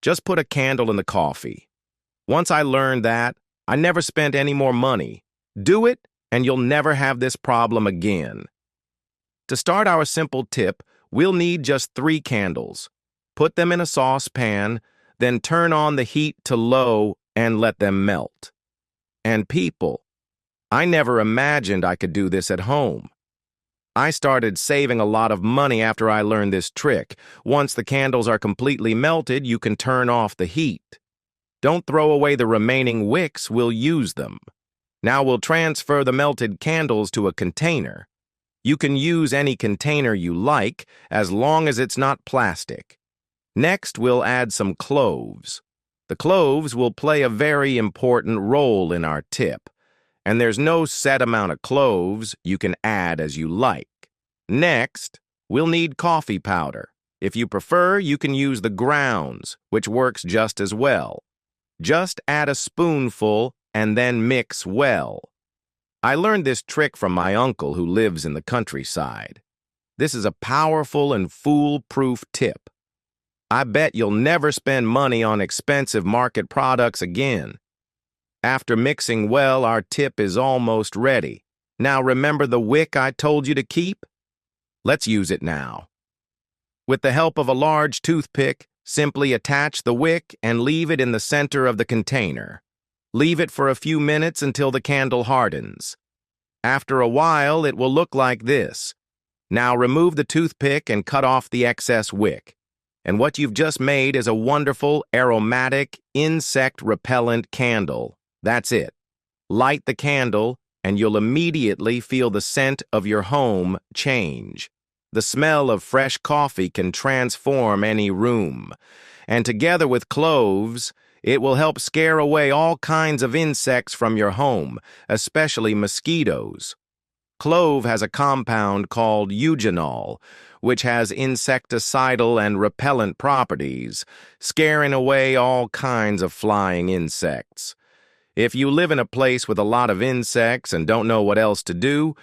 Just put a candle in the coffee. Once I learned that, I never spent any more money. Do it, and you'll never have this problem again. To start our simple tip, we'll need just 3 candles. Put them in a saucepan, then turn on the heat to low and let them melt. And people, I never imagined I could do this at home. I started saving a lot of money after I learned this trick. Once the candles are completely melted, you can turn off the heat. Don't throw away the remaining wicks, we'll use them. Now we'll transfer the melted candles to a container. You can use any container you like, as long as it's not plastic. Next, we'll add some cloves. The cloves will play a very important role in our tip. And there's no set amount of cloves, you can add as you like. Next, we'll need coffee powder. If you prefer, you can use the grounds, which works just as well. Just add a spoonful and then mix well. I learned this trick from my uncle who lives in the countryside. This is a powerful and foolproof tip. I bet you'll never spend money on expensive market products again. After mixing well, our tip is almost ready. Now remember the wick I told you to keep? Let's use it now. With the help of a large toothpick, simply attach the wick and leave it in the center of the container. Leave it for a few minutes until the candle hardens. After a while, it will look like this. Now remove the toothpick and cut off the excess wick. And what you've just made is a wonderful, aromatic, insect-repellent candle. That's it. Light the candle, and you'll immediately feel the scent of your home change. The smell of fresh coffee can transform any room. And together with cloves, it will help scare away all kinds of insects from your home, especially mosquitoes. Clove has a compound called eugenol, which has insecticidal and repellent properties, scaring away all kinds of flying insects. If you live in a place with a lot of insects and don't know what else to do,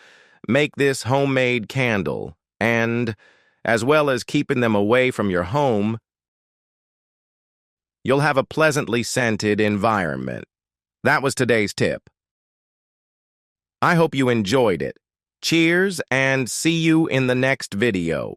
make this homemade candle, and, as well as keeping them away from your home, you'll have a pleasantly scented environment. That was today's tip. I hope you enjoyed it. Cheers, and see you in the next video.